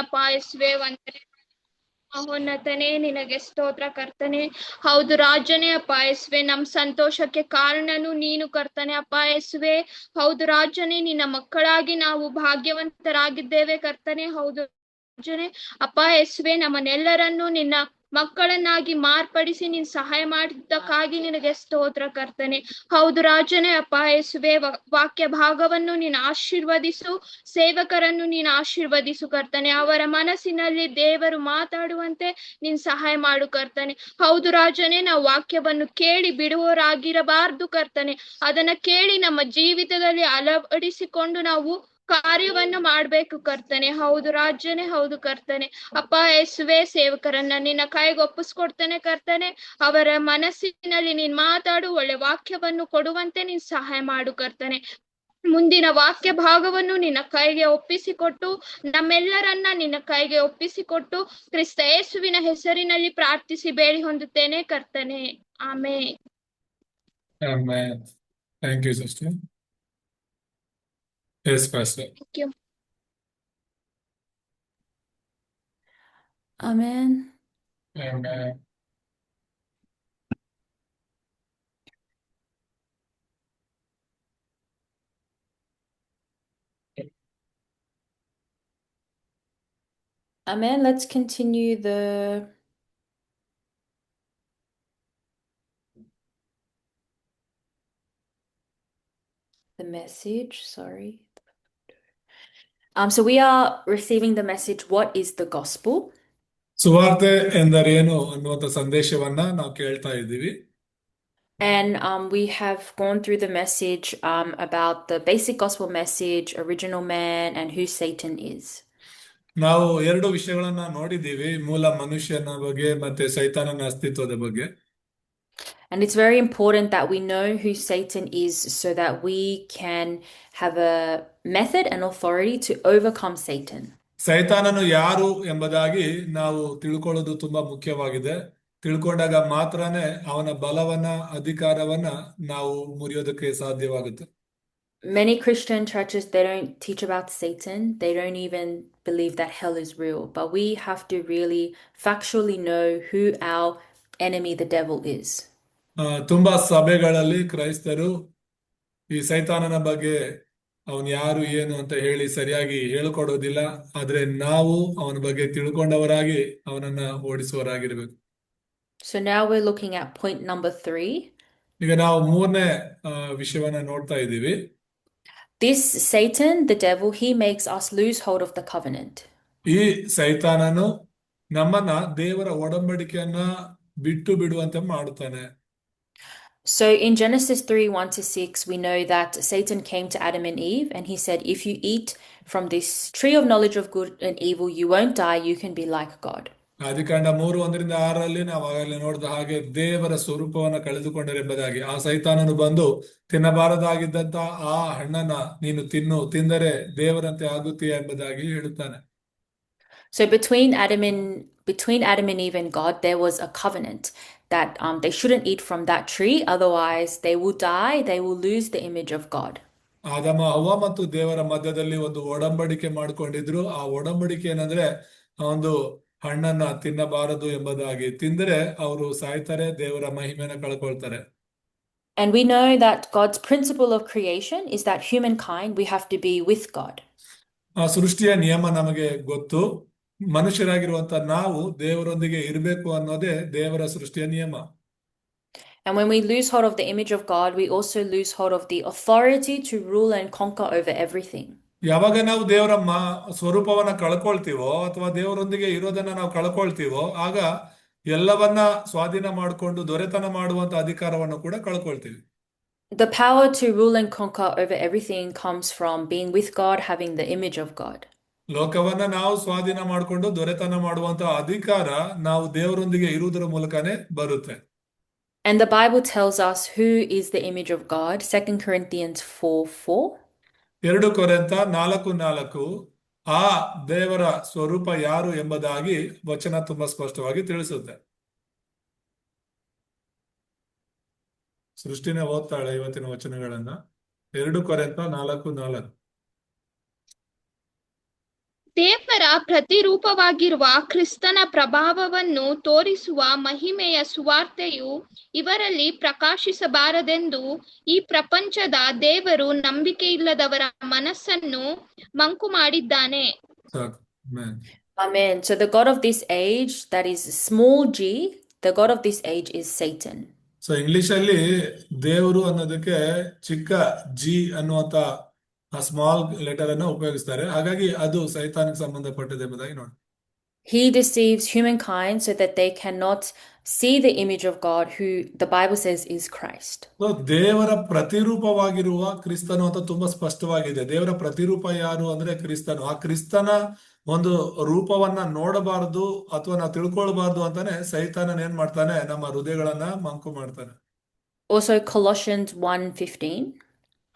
ಅಪ್ಪ ಯೇಸುವೆ, ವಂದನೆ. ಮಹೋನ್ನತನೇ, ನಿನಗೆ ಸ್ತೋತ್ರ ಕರ್ತನೆ. ಹೌದು ರಾಜನೇ ಅಪ್ಪ ಯೇಸುವೆ, ನಮ್ ಸಂತೋಷಕ್ಕೆ ಕಾರಣನು ನೀನು ಕರ್ತನೆ ಅಪ್ಪ ಯೇಸುವೆ. ಹೌದು ರಾಜನೇ, ನಿನ್ನ ಮಕ್ಕಳಾಗಿ ನಾವು ಭಾಗ್ಯವಂತರಾಗಿದ್ದೇವೆ ಕರ್ತನೆ. ಹೌದು ರಾಜನೇ ಅಪ್ಪ ಯೇಸುವೆ, ನಮ್ಮನ್ನೆಲ್ಲರನ್ನು ನಿನ್ನ ಮಕ್ಕಳನ್ನಾಗಿ ಮಾರ್ಪಡಿಸಿ ನೀನು ಸಹಾಯ ಮಾಡಿದ್ದಕ್ಕಾಗಿ ನಿನಗೆ ಸ್ತೋತ್ರ ಕರ್ತನೆ. ಹೌದು ರಾಜನೇ ಅಪ್ಪ ಯೇಸುವೆ, ವಾಕ್ಯ ಭಾಗವನ್ನು ನೀನು ಆಶೀರ್ವದಿಸು, ಸೇವಕರನ್ನು ನೀನು ಆಶೀರ್ವದಿಸು ಕರ್ತನೆ. ಅವರ ಮನಸ್ಸಿನಲ್ಲಿ ದೇವರು ಮಾತಾಡುವಂತೆ ನೀನು ಸಹಾಯ ಮಾಡು ಕರ್ತನೆ. ಹೌದು ರಾಜನೇ, ನಾವು ವಾಕ್ಯವನ್ನು ಕೇಳಿ ಬಿಡುವವರಾಗಿರಬಾರ್ದು ಕರ್ತನೆ. ಅದನ್ನ ಕೇಳಿ ನಮ್ಮ ಜೀವಿತದಲ್ಲಿ ಅಳವಡಿಸಿಕೊಂಡು ನಾವು ಕಾರ್ಯವನ್ನು ಮಾಡ್ಬೇಕು ಕರ್ತನೆ. ಹೌದು ರಾಜನೇ, ಹೌದು ಕರ್ತನೆ. ಅಪ್ಪ ಯೇಸುವೆ, ಸೇವಕರನ್ನ ನಿನ್ನ ಕೈಗೆ ಒಪ್ಪಿಸ್ಕೊಡ್ತಾನೆ ಕರ್ತನೆ. ಅವರ ಮನಸ್ಸಿನಲ್ಲಿ ನೀನ್ ಮಾತಾಡು, ಒಳ್ಳೆ ವಾಕ್ಯವನ್ನು ಕೊಡುವಂತೆ ನೀನ್ ಸಹಾಯ ಮಾಡು ಕರ್ತನೆ. ಮುಂದಿನ ವಾಕ್ಯ ಭಾಗವನ್ನು ನಿನ್ನ ಕೈಗೆ ಒಪ್ಪಿಸಿಕೊಟ್ಟು, ನಮ್ಮೆಲ್ಲರನ್ನ ನಿನ್ನ ಕೈಗೆ ಒಪ್ಪಿಸಿಕೊಟ್ಟು, ಕ್ರಿಸ್ತ ಯೇಸುವಿನ ಹೆಸರಿನಲ್ಲಿ ಪ್ರಾರ್ಥಿಸಿ ಬೇಡಿ ಹೊಂದುತ್ತೇನೆ ಕರ್ತನೆ. ಆಮೇನ್. Amen. Thank you, sister. Yes, Pastor. Thank you. Amen. Amen. Amen. Let's continue the message. Sorry. So we are receiving the message, what is the gospel? ಸುವಾರ್ತೆ ಎಂದರೇನು ಅನ್ನುವಂಥ ಸಂದೇಶವನ್ನ ನಾವು ಕೇಳ್ತಾ ಇದ್ದೀವಿ. And we have gone through the message about the basic gospel message, original man, and who Satan is. ನಾವು ಎರಡು ವಿಷಯಗಳನ್ನ ನೋಡಿದ್ದೀವಿ, ಮೂಲ ಮನುಷ್ಯನ ಬಗ್ಗೆ ಮತ್ತೆ ಸೈತಾನನ ಅಸ್ತಿತ್ವದ ಬಗ್ಗೆ. And it's very important that we know who Satan is so that we can have a method and authority to overcome Satan. ಸೈತಾನನು ಯಾರು ಎಂಬುದಾಗಿ ನಾವು ತಿಳ್ಕೊಳ್ಳೋದು ತುಂಬಾ ಮುಖ್ಯವಾಗಿದೆ. ತಿಳ್ಕೊಂಡಾಗ ಮಾತ್ರನೇ ಅವನ ಬಲವನ್ನ, ಅಧಿಕಾರವನ್ನ ನಾವು ಮುರಿಯೋದಕ್ಕೆ ಸಾಧ್ಯವಾಗುತ್ತೆ. Many Christian churches, they don't teach about Satan. They don't even believe that hell is real. But we have to really factually know who our enemy, the devil, is. ತುಂಬಾ ಸಭೆಗಳಲ್ಲಿ ಕ್ರೈಸ್ತರು ಈ ಸೈತಾನನ ಬಗ್ಗೆ ಅವನು ಯಾರು ಏನು ಅಂತ ಹೇಳಿ ಸರಿಯಾಗಿ ಹೇಳ್ಕೊಡೋದಿಲ್ಲ. ಆದ್ರೆ ನಾವು ಅವನ ಬಗ್ಗೆ ತಿಳ್ಕೊಂಡವರಾಗಿ ಅವನನ್ನ ಓಡಿಸುವವರಾಗಿರ್ಬೇಕು. So now we're looking at point number 3. ಈಗ ನಾವು ಮೂರನೇ ವಿಷಯವನ್ನ ನೋಡ್ತಾ ಇದ್ದೀವಿ. This Satan, the devil, he makes us lose hold of the covenant. ಈ ಸೈತಾನನು ನಮ್ಮನ್ನ ದೇವರ ಒಡಂಬಡಿಕೆಯನ್ನ ಬಿಟ್ಟು ಬಿಡುವಂತೆ ಮಾಡುತ್ತಾನೆ. So in Genesis 3:1-6, we know that Satan came to Adam and Eve and he said, if you eat from this tree of knowledge of good and evil, you won't die, you can be like God. ಆದಿಕಾಂಡ 3:1-6 ನಾವು ಆಗಲೇ ನೋಡಿದ ಹಾಗೆ ದೇವರ ಸ್ವರೂಪವನ್ನ ಕಳೆದುಕೊಂಡರೆಂಬುದಾಗಿ ಆ ಸೈತಾನನು ಬಂದು ತಿನ್ನಬಾರದಾಗಿದ್ದಂತ ಆ ಹಣ್ಣನ್ನ ನೀನು ತಿಂದರೆ ದೇವರಂತೆ ಆಗುತ್ತೀಯ ಎಂಬುದಾಗಿ ಹೇಳುತ್ತಾನೆ. So between Adam and Eve and God, there was a covenant that they shouldn't eat from that tree, otherwise they will die, they will lose the image of God. ಆದಮ ಹವ್ವ ಮತ್ತು ದೇವರ ಮಧ್ಯದಲ್ಲಿ ಒಂದು ಒಡಂಬಡಿಕೆ ಮಾಡಿಕೊಂಡಿದ್ರು. ಆ ಒಡಂಬಡಿಕೆ ಏನಂದ್ರೆ ಒಂದು ಹಣ್ಣನ್ನ ತಿನ್ನಬಾರದು ಎಂಬುದಾಗಿ, ತಿಂದರೆ ಅವರು ಸಾಯ್ತಾರೆ, ದೇವರ ಮಹಿಮೆನ ಕಳ್ಕೊಳ್ತಾರೆ. And we know that God's principle of creation is that humankind, we have to be with God. ಆ ಸೃಷ್ಟಿಯ ನಿಯಮ ನಮಗೆ ಗೊತ್ತು. ಮನುಷ್ಯರಾಗಿರುವಂತ ನಾವು ದೇವರೊಂದಿಗೆ ಇರಬೇಕು ಅನ್ನೋದೇ ದೇವರ ಸೃಷ್ಟಿಯ ನಿಯಮ. And when we lose hold of the image of God, we also lose hold of the authority to rule and conquer over everything. ಯಾವಾಗ ನಾವು ದೇವರ ಸ್ವರೂಪವನ್ನ ಕಳ್ಕೊಳ್ತೀವೋ ಅಥವಾ ದೇವರೊಂದಿಗೆ ಇರೋದನ್ನ ನಾವು ಕಳ್ಕೊಳ್ತೀವೋ, ಆಗ ಎಲ್ಲವನ್ನ ಸ್ವಾಧೀನ ಮಾಡಿಕೊಂಡು ದೊರೆತನ ಮಾಡುವಂತ ಅಧಿಕಾರವನ್ನು ಕೂಡ ಕಳ್ಕೊಳ್ತೀವಿ. The power to rule and conquer over everything comes from being with God, having the image of God. ಲೋಕವನ್ನ ನಾವು ಸ್ವಾಧೀನ ಮಾಡಿಕೊಂಡು ದೊರೆತನ ಮಾಡುವಂತ ಅಧಿಕಾರ ನಾವು ದೇವರೊಂದಿಗೆ ಇರುವುದರ ಮೂಲಕನೇ ಬರುತ್ತೆ. And the Bible tells us who is the image of God. 2 Corinthians 4:4. 2 ಕೊರಿಂಥ 4:4 ಆ ದೇವರ ಸ್ವರೂಪ ಯಾರು ಎಂಬುದಾಗಿ ವಚನ ತುಂಬಾ ಸ್ಪಷ್ಟವಾಗಿ ತಿಳಿಸುತ್ತೆ. ಸೃಷ್ಟಿನೇ ಓದ್ತಾಳೆ ಇವತ್ತಿನ ವಚನಗಳನ್ನ. 2 ಕೊರಿಂಥ 4:4. ದೇವರ ಪ್ರತಿರೂಪವಾಗಿರುವ ಕ್ರಿಸ್ತನ ಪ್ರಭಾವವನ್ನು ತೋರಿಸುವ ಮಹಿಮೆಯ ಸುವಾರ್ತೆಯು ಇವರಲ್ಲಿ ಪ್ರಕಾಶಿಸಬಾರದೆಂದು ಈ ಪ್ರಪಂಚದ ದೇವರು ನಂಬಿಕೆಯಿಲ್ಲದವರ ಮನಸ್ಸನ್ನು ಮಂಕು ಮಾಡಿದ್ದಾನೆ. ಸಾಕು. Amen. Amen. So the God of this age, that is small g, the God of this age is Satan. So English ಅಲ್ಲಿ ದೇವರು ಅನ್ನೋದಕ್ಕೆ ಚಿಕ್ಕ ಜಿ ಅನ್ನುವಂತ ಆ ಸ್ಮಾಲ್ ಲೆಟರ್ ಅನ್ನ ಉಪಯೋಗಿಸ್ತಾರೆ. ಹಾಗಾಗಿ ಅದು ಸೈತಾನಿಗೆ ಸಂಬಂಧಪಟ್ಟದ್ದು ಎಂಬುದಾಗಿ ನೋಡಿ. He deceives humankind so that they cannot see the image of God, who the Bible says is Christ. So ದೇವರ ಪ್ರತಿರೂಪವಾಗಿರುವ ಕ್ರಿಸ್ತನು ಅಂತ ತುಂಬಾ ಸ್ಪಷ್ಟವಾಗಿದೆ. ದೇವರ ಪ್ರತಿರೂಪ ಯಾರು ಅಂದ್ರೆ ಕ್ರಿಸ್ತನು. ಆ ಕ್ರಿಸ್ತನ ಒಂದು ರೂಪವನ್ನ ನೋಡಬಾರದು ಅಥವಾ ನಾವು ತಿಳ್ಕೊಳ್ಬಾರ್ದು ಅಂತಾನೆ ಸೈತಾನನ್ ಏನ್ ಮಾಡ್ತಾನೆ, ನಮ್ಮ ಹೃದಯಗಳನ್ನ ಮಂಕು ಮಾಡ್ತಾನೆ. Also Colossians 1:15.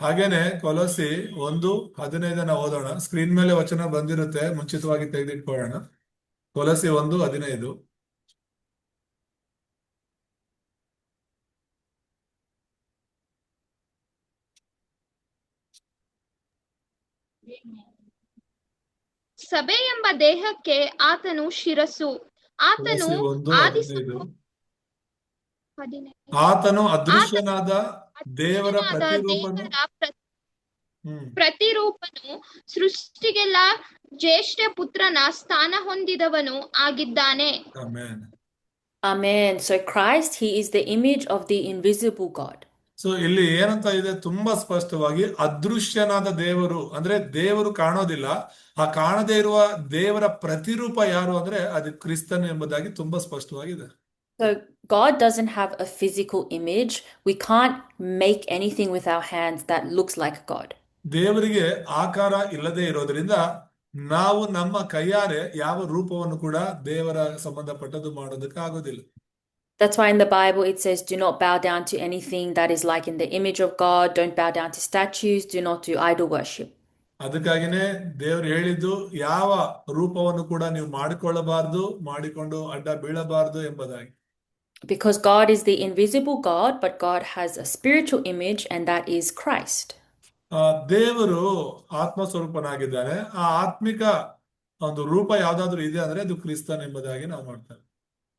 ಹಾಗೇನೆ ಕೊಲೋಸಿ 1:15 ಓದೋಣ. ಸ್ಕ್ರೀನ್ ಮೇಲೆ ವಚನ ಬಂದಿರುತ್ತೆ, ಮುಂಚಿತವಾಗಿ ತೆಗೆದಿಟ್ಕೊಳ್ಳೋಣ. ಕೊಲೋಸಿ 1:15. ಸಭೆ ಎಂಬ ದೇಹಕ್ಕೆ ಆತನು ಶಿರಸ್ಸು. ಆತನು ಕೊಲೋಸಿ 1:15. ಹದಿನೈದು. ಆತನು ಅದೃಶ್ಯನಾದ ದೇವರ ಪ್ರತಿರೂಪನು. ದೇವರ ಹ್ಮ್ ಪ್ರತಿರೂಪನು, ಸೃಷ್ಟಿಗೆಲ್ಲ ಜ್ಯೇಷ್ಠ ಪುತ್ರನ ಸ್ಥಾನ ಹೊಂದಿದವನು ಆಗಿದ್ದಾನೆ. Amen. Amen. So Christ, he is the image of the invisible God. So ಇಲ್ಲಿ ಏನಂತ ಇದೆ, ತುಂಬಾ ಸ್ಪಷ್ಟವಾಗಿ ಅದೃಶ್ಯನಾದ ದೇವರು ಅಂದ್ರೆ ದೇವರು ಕಾಣೋದಿಲ್ಲ. ಆ ಕಾಣದೇ ಇರುವ ದೇವರ ಪ್ರತಿರೂಪ ಯಾರು ಅಂದ್ರೆ ಅದು ಕ್ರಿಸ್ತನ್ ಎಂಬುದಾಗಿ ತುಂಬಾ ಸ್ಪಷ್ಟವಾಗಿದೆ. So God doesn't have a physical image. We can't make anything with our hands that looks like God. ದೇವರಿಗೆ ಆಕಾರ ಇಲ್ಲದೆ ಇರೋದ್ರಿಂದ ನಾವು ನಮ್ಮ ಕೈಯಾರೆ ಯಾವ ರೂಪವನ್ನು ಕೂಡ ದೇವರ ಸಂಬಂಧಪಟ್ಟದ್ದು ಮಾಡೋದಕ್ಕೆ ಆಗೋದಿಲ್ಲ. That's why in the Bible it says, do not bow down to anything that is like in the image of God. Don't bow down to statues. Do not do idol worship. ಅದಕ್ಕಾಗಿನೇ ದೇವರು ಹೇಳಿದ್ದು, ಯಾವ ರೂಪವನ್ನು ಕೂಡ ನೀವು ಮಾಡಿಕೊಳ್ಳಬಾರದು, ಮಾಡಿಕೊಂಡು ಅಡ್ಡ ಬೀಳಬಾರದು ಎಂಬುದಾಗಿ. Because God is the invisible God, but God has a spiritual image, and that is Christ. ದೇವರು ಆತ್ಮ ಸ್ವರೂಪನಾಗಿದ್ದಾನೆ. ಆ ಆತ್ಮಿಕ ಒಂದು ರೂಪ ಯಾವ್ದಾದ್ರು ಇದೆ ಅಂದ್ರೆ ಅದು ಕ್ರಿಸ್ತನ್ ಎಂಬುದಾಗಿ ನಾವು ಮಾಡ್ತೇವೆ.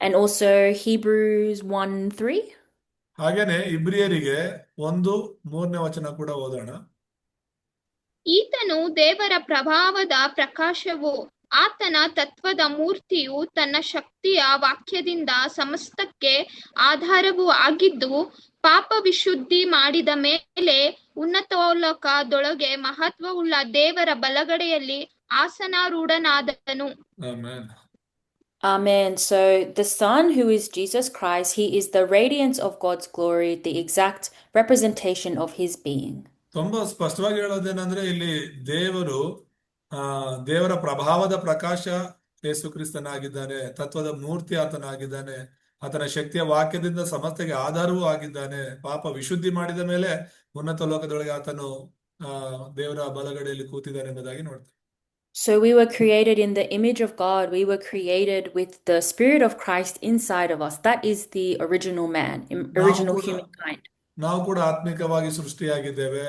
And also Hebrews 1:3. ಹಾಗೇನೆ ಇಬ್ರಿಯರಿಗೆ 1:3 ಕೂಡ ಓದೋಣ. ಈತನು ದೇವರ ಪ್ರಭಾವದ ಪ್ರಕಾಶವು, ಆತನ ತತ್ವದ ಮೂರ್ತಿಯು, ತನ್ನ ಶಕ್ತಿಯ ವಾಕ್ಯದಿಂದ ಸಮಸ್ತಕ್ಕೆ ಆಧಾರವೂ ಆಗಿದ್ದು, ಪಾಪ ವಿಶುದ್ಧಿ ಮಾಡಿದ ಮೇಲೆ ಉನ್ನತೋಲಕದೊಳಗೆ ಮಹತ್ವವುಳ್ಳ ದೇವರ ಬಲಗಡೆಯಲ್ಲಿ ಆಸನಾರೂಢನಾದನು. Amen. Amen. So the Son, who is Jesus Christ, he is the radiance of God's glory, the exact representation of his being. ತುಂಬಾ ಸ್ಪಷ್ಟವಾಗಿ ಹೇಳೋದೇನಂದ್ರೆ ಇಲ್ಲಿ ದೇವರು ದೇವರ ಪ್ರಭಾವದ ಪ್ರಕಾಶ ಯೇಸು ಕ್ರಿಸ್ತನಾಗಿದ್ದಾನೆ, ತತ್ವದ ಮೂರ್ತಿ ಆತನಾಗಿದ್ದಾನೆ, ಆತನ ಶಕ್ತಿಯ ವಾಕ್ಯದಿಂದ ಸಮಸ್ತೆಗೆ ಆಧಾರವೂ ಆಗಿದ್ದಾನೆ, ಪಾಪ ವಿಶುದ್ಧಿ ಮಾಡಿದ ಮೇಲೆ ಉನ್ನತ ಲೋಕದೊಳಗೆ ಆತನು ದೇವರ ಬಲಗಡೆಯಲ್ಲಿ ಕೂತಿದ್ದಾನೆ ಎಂಬುದಾಗಿ ನೋಡ್ತೇವೆ. So we were created in the image of God. We were created with the Spirit of Christ inside of us. That is the original man, original humankind. ನಾವು ಕೂಡ ಆತ್ಮಿಕವಾಗಿ ಸೃಷ್ಟಿಯಾಗಿದ್ದೇವೆ.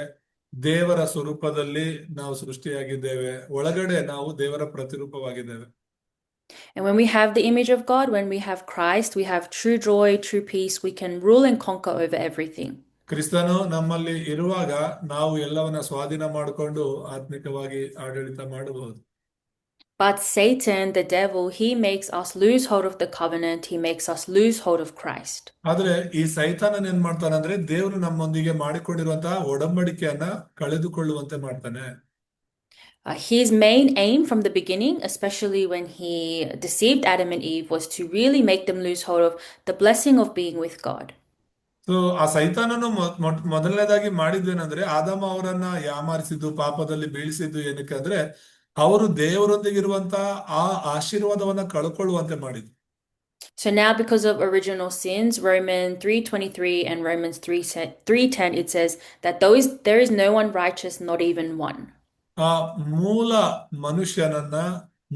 ದೇವರ ಸ್ವರೂಪದಲ್ಲಿ ನಾವು ಸೃಷ್ಟಿಯಾಗಿದ್ದೇವೆ. ಒಳಗಡೆ ನಾವು ದೇವರ ಪ್ರತಿರೂಪವಾಗಿದ್ದೇವೆ. And when we have the image of God, when we have Christ, we have true joy, true peace. We can rule and conquer over everything. ಕ್ರಿಸ್ತನು ನಮ್ಮಲ್ಲಿ ಇರುವಾಗ ನಾವು ಎಲ್ಲವನ್ನ ಸ್ವಾಧೀನ ಮಾಡಿಕೊಂಡು ಆತ್ಮಿಕವಾಗಿ ಆಡಳಿತ ಮಾಡಬಹುದು. But Satan, the devil, he makes us lose hold of the covenant. He makes us lose hold of Christ. ಆದ್ರೆ ಈ ಸೈತಾನನ್ ಏನ್ ಮಾಡ್ತಾನಂದ್ರೆ ದೇವರು ನಮ್ಮೊಂದಿಗೆ ಮಾಡಿಕೊಂಡಿರುವಂತಹ ಒಡಂಬಡಿಕೆಯನ್ನ ಕಳೆದುಕೊಳ್ಳುವಂತೆ ಮಾಡ್ತಾನೆ. His main aim from the beginning, especially when he deceived Adam and Eve, was to really make them lose hold of the blessing of being with God. So ಆ ಸೈತಾನನು ಮೊದಲನೇದಾಗಿ ಮಾಡಿದ್ದೇನೆಂದ್ರೆ ಆದಾಮ ಅವರನ್ನ ಯಾಮಾರಿಸಿದ್ದು, ಪಾಪದಲ್ಲಿ ಬೀಳಿಸಿದ್ದು ಏನಕ್ಕೆ ಅಂದ್ರೆ ಅವರು ದೇವರೊಂದಿಗೆ ಇರುವಂತಹ ಆ ಆಶೀರ್ವಾದವನ್ನ ಕಳ್ಕೊಳ್ಳುವಂತೆ ಮಾಡಿದ್ರು. So now, because of original sins, Romans 3:23 and Romans 3:10, it says that there is no one righteous, not even one. ಆ ಮೂಲ ಮನುಷ್ಯನನ್ನ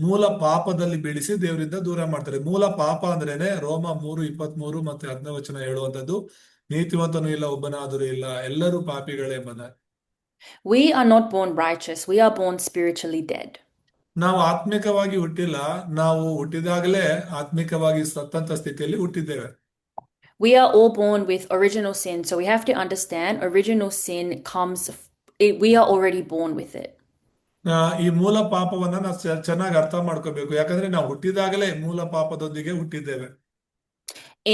ಮೂಲ ಪಾಪದಲ್ಲಿ ಬೀಳಿಸಿ ದೇವರಿಂದ ದೂರ ಮಾಡ್ತಾರೆ. ಮೂಲ ಪಾಪ ಅಂದ್ರೇನೆ ರೋಮ 3:23 ಮತ್ತೆ 10 ಹೇಳುವಂತದ್ದು, ನೀತಿವಂತನೂ ಇಲ್ಲ, ಒಬ್ಬನಾದರೂ ಇಲ್ಲ, ಎಲ್ಲರೂ ಪಾಪಿಗಳೇ ಎಂಬುದಾಗಿ. We are not born righteous. We are born spiritually dead. ನಾವು ಆತ್ಮಿಕವಾಗಿ ಹುಟ್ಟಿಲ್ಲ, ನಾವು ಹುಟ್ಟಿದಾಗಲೇ ಆತ್ಮಿಕವಾಗಿ ಸತ್ತಂತ ಸ್ಥಿತಿಯಲ್ಲಿ ಹುಟ್ಟಿದ್ದೇವೆ. We are all born with original sin, so we have to understand original sin we are already born with it. ಈ ಮೂಲ ಪಾಪವನ್ನ ನಾವು ಚೆನ್ನಾಗಿ ಅರ್ಥ ಮಾಡ್ಕೋಬೇಕು, ಯಾಕಂದ್ರೆ ನಾವು ಹುಟ್ಟಿದಾಗಲೇ ಮೂಲ ಪಾಪದೊಂದಿಗೆ ಹುಟ್ಟಿದ್ದೇವೆ.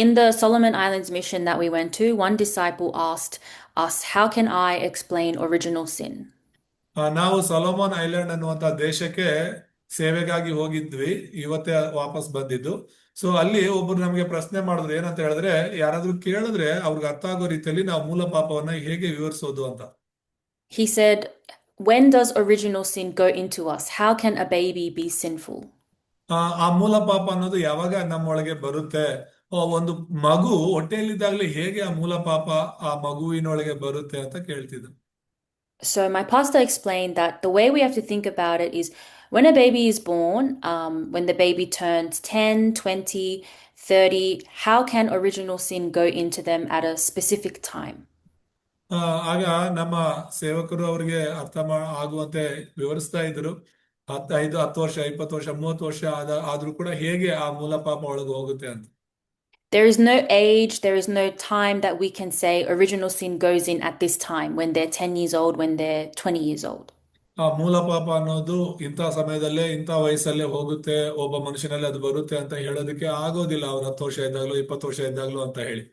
In the Solomon Islands mission that we went to, one disciple asked us, "How can I explain original sin?" ನಾವು ಸೊಲೊಮನ್ ಐಲ್ಯಾಂಡ್ ಅನ್ನುವಂತ ದೇಶಕ್ಕೆ ಸೇವೆಗಾಗಿ ಹೋಗಿದ್ವಿ, ಇವತ್ತೇ ವಾಪಸ್ ಬಂದಿದ್ದು. ಸೊ ಅಲ್ಲಿ ಒಬ್ರು ನಮಗೆ ಪ್ರಶ್ನೆ ಮಾಡಿದ್ರು, ಏನಂತ ಹೇಳಿದ್ರೆ, ಯಾರಾದ್ರೂ ಕೇಳಿದ್ರೆ ಅವ್ರಿಗೆ ಅರ್ಥ ಆಗೋ ರೀತಿಯಲ್ಲಿ ನಾವು ಮೂಲ ಪಾಪವನ್ನ ಹೇಗೆ ವಿವರಿಸೋದು ಅಂತ. He said, "When does original sin go into us? How can a baby be sinful?" ಆ ಮೂಲ ಪಾಪ ಅನ್ನೋದು ಯಾವಾಗ ನಮ್ಮೊಳಗೆ ಬರುತ್ತೆ, ಒಂದು ಮಗು ಹೊಟ್ಟೆಯಲ್ಲಿದ್ದಾಗಲೇ ಹೇಗೆ ಆ ಮೂಲ ಪಾಪ ಆ ಮಗುವಿನೊಳಗೆ ಬರುತ್ತೆ ಅಂತ ಕೇಳ್ತಿದ್ರು. So my pastor explained that the way we have to think about it is when a baby is born, when the baby turns 10, 20, 30, how can original sin go into them at a specific time? ಆಗ ನಮ್ಮ ಸೇವಕರು ಅವರಿಗೆ ಆಗುವಂತೆ ವಿವರಿಸ್ತಾ ಇದ್ರು. 10 ವರ್ಷ, 20 ವರ್ಷ, 30 ವರ್ಷ ಆದ್ರೂ ಕೂಡ ಹೇಗೆ ಆ ಮೂಲ ಪಾಪ ಒಳಗೆ ಹೋಗುತ್ತೆ ಅಂತ. There is no age, there is no time that we can say original sin goes in at this time, when they're 10 years old, when they're 20 years old. ಆ ಮೂಲ ಪಾಪ ಅನ್ನೋದು ಇಂಥ ಸಮಯದಲ್ಲೇ ಇಂಥ ವಯಸ್ಸಲ್ಲೇ ಹೋಗುತ್ತೆ, ಒಬ್ಬ ಮನುಷ್ಯನಲ್ಲಿ ಅದು ಬರುತ್ತೆ ಅಂತ ಹೇಳೋದಕ್ಕೆ ಆಗೋದಿಲ್ಲ, ಅವ್ರು 10 ವರ್ಷ ಇದ್ದಾಗ್ಲೂ 20 ವರ್ಷ ಇದ್ದಾಗ್ಲೂ ಅಂತ ಹೇಳಿ.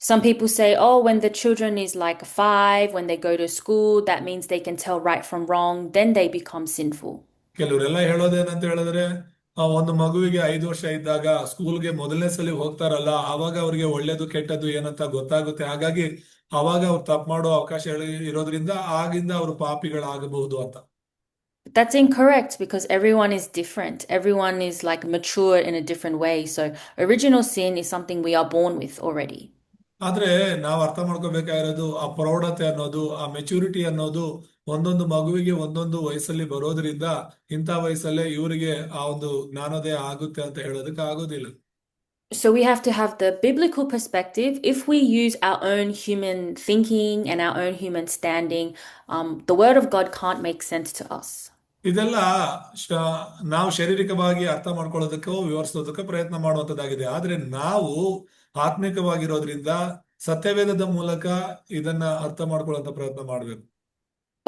Some people say, oh, when the children is like 5, when they go to school, that means they can tell right from wrong, then they become sinful. ಕೆಲವರೆಲ್ಲ ಹೇಳೋದೇನಂತ ಹೇಳಿದ್ರೆ, ಒಂದು ಮಗುವಿಗೆ 5 ವರ್ಷ ಇದ್ದಾಗ ಸ್ಕೂಲ್ಗೆ ಮೊದಲನೇ ಸಲ ಹೋಗ್ತಾರಲ್ಲ, ಆವಾಗ ಅವ್ರಿಗೆ ಒಳ್ಳೇದು ಕೆಟ್ಟದ್ದು ಏನಂತ ಗೊತ್ತಾಗುತ್ತೆ, ಹಾಗಾಗಿ ಅವಾಗ ಅವ್ರು ತಪ್ಪು ಮಾಡೋ ಅವಕಾಶ ಇರೋದ್ರಿಂದ ಆಗಿಂದ ಅವರು ಪಾಪಿಗಳಾಗಬಹುದು ಅಂತ. That's incorrect, because everyone is different. Everyone is like mature in a different way. So original sin is something we are born with already. ಆದ್ರೆ ನಾವು ಅರ್ಥ ಮಾಡ್ಕೋಬೇಕಾಗಿರೋದು, ಆ ಪ್ರೌಢತೆ ಅನ್ನೋದು, ಆ ಮೆಚುರಿಟಿ ಅನ್ನೋದು ಒಂದೊಂದು ಮಗುವಿಗೆ ಒಂದೊಂದು ವಯಸ್ಸಲ್ಲಿ ಬರೋದ್ರಿಂದ ಇಂಥ ವಯಸ್ಸಲ್ಲೇ ಇವರಿಗೆ ಆ ಒಂದು ಜ್ಞಾನೋದಯ ಆಗುತ್ತೆ ಅಂತ ಹೇಳೋದಕ್ಕೆ ಆಗೋದಿಲ್ಲ. So we have to have the biblical perspective. If we use our own human thinking and our own human standing, the word of God can't make sense to us. ಇದೆಲ್ಲ ನಾವು ಶಾರೀರಿಕವಾಗಿ ಅರ್ಥ ಮಾಡ್ಕೊಳ್ಳೋದಕ್ಕೋ ವಿವರಿಸೋದಕ್ಕೋ ಪ್ರಯತ್ನ ಮಾಡುವಂತದ್ದಾಗಿದೆ. ಆದ್ರೆ ನಾವು ಆತ್ಮಿಕವಾಗಿರೋದ್ರಿಂದ ಸತ್ಯವೇದದ ಮೂಲಕ ಇದನ್ನ ಅರ್ಥ ಮಾಡ್ಕೊಳ್ಳುವಂತ ಪ್ರಯತ್ನ ಮಾಡ್ಬೇಕು.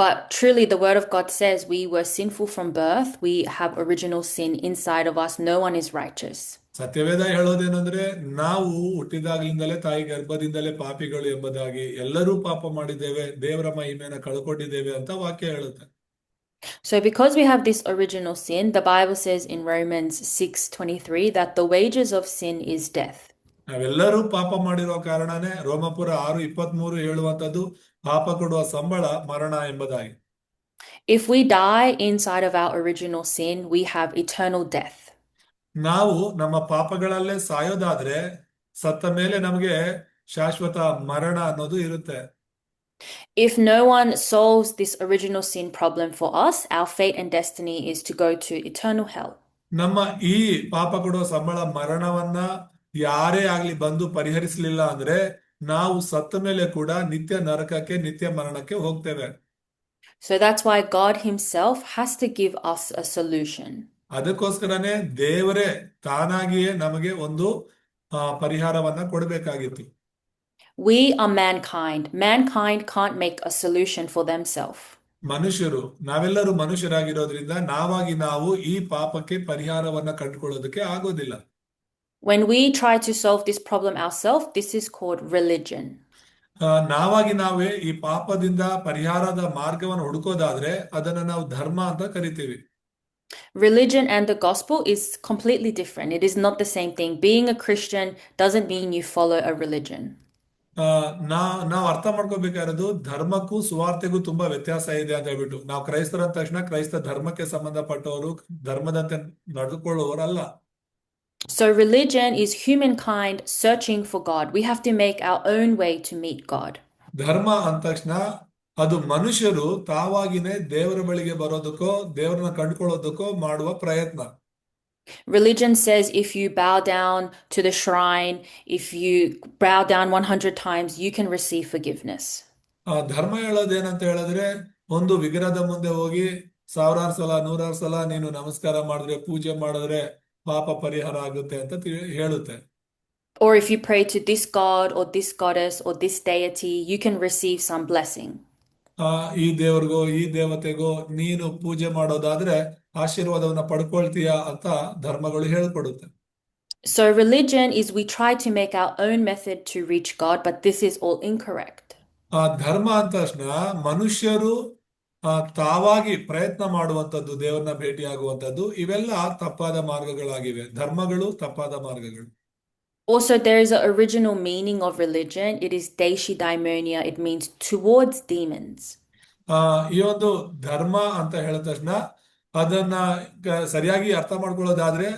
But truly, the word of God says we were sinful from birth. We have original sin inside of us. No one is righteous. ಸತ್ಯವೇದ ಹೇಳೋದೇನಂದ್ರೆ, ನಾವು ಹುಟ್ಟಿದಾಗ್ಲಿಂದಲೇ ತಾಯಿ ಗರ್ಭದಿಂದಲೇ ಪಾಪಿಗಳು ಎಂಬುದಾಗಿ, ಎಲ್ಲರೂ ಪಾಪ ಮಾಡಿದ್ದೇವೆ, ದೇವರ ಮಹಿಮೆಯನ್ನು ಕಳ್ಕೊಂಡಿದ್ದೇವೆ ಅಂತ ವಾಕ್ಯ ಹೇಳುತ್ತೆ. So because we have this original sin, the Bible says in Romans 6:23 that the wages of sin is death. ನಾವೆಲ್ಲರೂ ಪಾಪ ಮಾಡಿರೋ ಕಾರಣನೇ ರೋಮಪುರ 6:23 ಹೇಳುವಂತದ್ದು, ಪಾಪ ಕೊಡುವ ಸಂಬಳ ಮರಣ ಎಂಬುದಾಗಿ. If we die inside of our original sin, we have eternal death. ನಾವು ನಮ್ಮ ಪಾಪಗಳಲ್ಲೇ ಸಾಯೋದಾದ್ರೆ ಸತ್ತ ಮೇಲೆ ನಮಗೆ ಶಾಶ್ವತ ಮರಣ ಅನ್ನೋದು ಇರುತ್ತೆ. If no one solves this original sin problem for us, our fate and destiny is to go to eternal hell. ನಮ್ಮ ಈ ಪಾಪ ಕೊಡುವ ಸಂಬಳ ಮರಣವನ್ನ ಯಾರೇ ಆಗ್ಲಿ ಬಂದು ಪರಿಹರಿಸಲಿಲ್ಲ ಅಂದ್ರೆ ನಾವು ಸತ್ತ ಮೇಲೆ ಕೂಡ ನಿತ್ಯ ನರಕಕ್ಕೆ, ನಿತ್ಯ ಮರಣಕ್ಕೆ ಹೋಗ್ತೇವೆ. So that's why God himself has to give us a solution. ಅದಕ್ಕೋಸ್ಕರನೇ ದೇವರೇ ತಾನಾಗಿಯೇ ನಮಗೆ ಒಂದು ಪರಿಹಾರವನ್ನ ಕೊಡಬೇಕಾಗಿತ್ತು. We are mankind. Mankind can't make a solution for themselves. ಮನುಷ್ಯರು, ನಾವೆಲ್ಲರೂ ಮನುಷ್ಯರಾಗಿರೋದ್ರಿಂದ ನಾವಾಗಿ ನಾವು ಈ ಪಾಪಕ್ಕೆ ಪರಿಹಾರವನ್ನ ಕಂಡುಕೊಳ್ಳೋದಕ್ಕೆ ಆಗೋದಿಲ್ಲ. When we try to solve this problem ourselves, this is called religion. ನಾವಾಗಿ ನಾವೇ ಈ ಪಾಪದಿಂದ ಪರಿಹಾರದ ಮಾರ್ಗವನ್ನು ಹುಡುಕೋದಾದ್ರೆ ಅದನ್ನ ನಾವು ಧರ್ಮ ಅಂತ ಕರಿತೀವಿ. Religion and the gospel is completely different. It is not the same thing. Being a Christian doesn't mean you follow a religion. ನಾವು ಅರ್ಥ ಮಾಡ್ಕೋಬೇಕಾಗಿರೋದು, ಧರ್ಮಕ್ಕೂ ಸುವಾರ್ತೆಗೂ ತುಂಬಾ ವ್ಯತ್ಯಾಸ ಇದೆ ಅಂತ ಹೇಳ್ಬಿಟ್ಟು ನಾವು ಕ್ರೈಸ್ತರ ಅಂದ ತಕ್ಷಣ ಕ್ರೈಸ್ತ ಧರ್ಮಕ್ಕೆ ಸಂಬಂಧಪಟ್ಟವರು, ಧರ್ಮದಂತೆ ನಡೆದುಕೊಳ್ಳುವವರಲ್ಲ. So religion is humankind searching for God. We have to make our own way to meet God. ಧರ್ಮ ಅಂದ ತಕ್ಷಣ ಅದು ಮನುಷ್ಯರು ತಾವಾಗಿನೇ ದೇವರ ಬಳಿಗೆ ಬರೋದಕ್ಕೋ ದೇವರನ್ನ ಕಂಡುಕೊಳ್ಳೋದಕ್ಕೋ ಮಾಡುವ ಪ್ರಯತ್ನ. Religion says if you bow down to the shrine, if you bow down 100 times, you can receive forgiveness. ಧರ್ಮ ಹೇಳೋದೇನಂತ ಹೇಳಿದ್ರೆ, ಒಂದು ವಿಗ್ರಹದ ಮುಂದೆ ಹೋಗಿ ಸಾವಿರಾರು ಸಲ 100 ಸಲ ನೀನು ನಮಸ್ಕಾರ ಮಾಡಿದ್ರೆ ಪೂಜೆ ಮಾಡಿದ್ರೆ ಪಾಪ ಪರಿಹಾರ ಆಗುತ್ತೆ ಅಂತ ಹೇಳುತ್ತೆ. Or if you pray to this god or this goddess or this deity, you can receive some blessing. ಈ ದೇವ್ರಿಗೋ ಈ ದೇವತೆಗೋ ನೀನು ಪೂಜೆ ಮಾಡೋದಾದ್ರೆ ಆಶೀರ್ವಾದವನ್ನ ಪಡ್ಕೊಳ್ತೀಯ ಅಂತ ಧರ್ಮಗಳು ಹೇಳ್ಕೊಡುತ್ತೆ. So religion is we try to make our own method to reach God, but this is all incorrect. ಧರ್ಮ ಅಂದ ತಕ್ಷಣ ಮನುಷ್ಯರು ತಾವಾಗಿ ಪ್ರಯತ್ನ ಮಾಡುವಂತದ್ದು, ದೇವರನ್ನ ಭೇಟಿಯಾಗುವಂತದ್ದು, ಇವೆಲ್ಲ ತಪ್ಪಾದ ಮಾರ್ಗಗಳಾಗಿವೆ. ಧರ್ಮಗಳು ತಪ್ಪಾದ ಮಾರ್ಗಗಳು. Also, there is an original meaning of religion. It is Deishdaimonia. It means towards demons. ಈ ಒಂದು ಧರ್ಮ ಅಂತ ಹೇಳಿದ ತಕ್ಷಣ ಅದನ್ನ ಸರಿಯಾಗಿ ಅರ್ಥ ಮಾಡ್ಕೊಳ್ಳೋದಾದ್ರೆ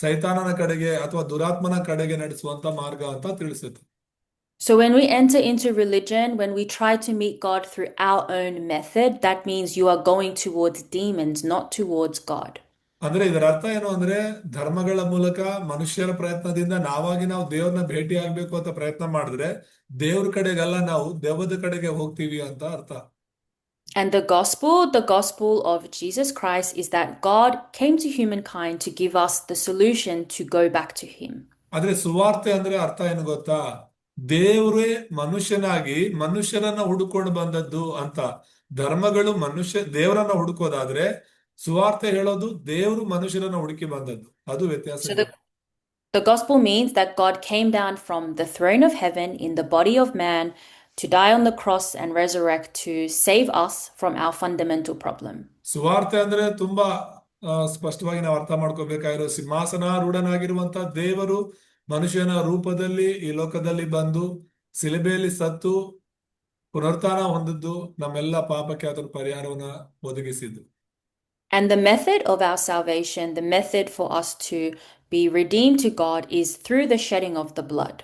ಸೈತಾನನ ಕಡೆಗೆ ಅಥವಾ ದುರಾತ್ಮನ ಕಡೆಗೆ ನಡೆಸುವಂತ ಮಾರ್ಗ ಅಂತ ತಿಳಿಸುತ್ತೆ. So when we enter into religion, when we try to meet God through our own method, that means you are going towards demons, not towards God. ಅಂದ್ರೆ ಇದರ ಅರ್ಥ ಏನು ಅಂದ್ರೆ ಧರ್ಮಗಳ ಮೂಲಕ ಮನುಷ್ಯರ ಪ್ರಯತ್ನದಿಂದ ನಾವು ದೇವ್ರನ್ನ ಭೇಟಿ ಆಗ್ಬೇಕು ಅಂತ ಪ್ರಯತ್ನ ಮಾಡಿದ್ರೆ ದೇವ್ರ ಕಡೆಗಲ್ಲ, ನಾವು ದೆವ್ವದ ಕಡೆಗೆ ಹೋಗ್ತೀವಿ ಅಂತ ಅರ್ಥ. And the gospel of Jesus Christ is that God came to humankind to give us the solution to go back to him. ಆದ್ರೆ ಸುವಾರ್ತೆ ಅಂದ್ರೆ ಅರ್ಥ ಏನು ಗೊತ್ತಾ? ದೇವ್ರೇ ಮನುಷ್ಯನಾಗಿ ಮನುಷ್ಯರನ್ನ ಹುಡುಕೊಂಡು ಬಂದದ್ದು ಅಂತ. ಧರ್ಮಗಳು ದೇವರನ್ನ ಹುಡುಕೋದಾದ್ರೆ ಸುವಾರ್ತೆ ಹೇಳೋದು ದೇವರು ಮನುಷ್ಯರನ್ನ ಹುಡುಕಿ ಬಂದದ್ದು. ಅದು ವ್ಯತ್ಯಾಸ. So the gospel means that God came down from the throne of heaven in the body of man to die on the cross and resurrect to save us from our fundamental problem. ಸುವಾರ್ತೆ ಅಂದ್ರೆ ತುಂಬಾ ಸ್ಪಷ್ಟವಾಗಿ ನಾವು ಅರ್ಥ ಮಾಡ್ಕೋಬೇಕಾಗಿರೋ ಸಿಂಹಾಸನಾರೂಢನಾಗಿರುವಂತ ದೇವರು ಮನುಷ್ಯನ ರೂಪದಲ್ಲಿ ಈ ಲೋಕದಲ್ಲಿ ಬಂದು ಶಿಲುಬೆಯಲ್ಲಿ ಸತ್ತು ಪುನರುತ್ಥಾನ ಹೊಂದಿದ್ದು ನಮ್ಮೆಲ್ಲ ಪಾಪಕ್ಕೆ ಅದರ ಪರಿಹಾರವನ್ನ ಒದಗಿಸಿದ್ದು. And the method of our salvation, the method for us to be redeemed to God, is through the shedding of the blood.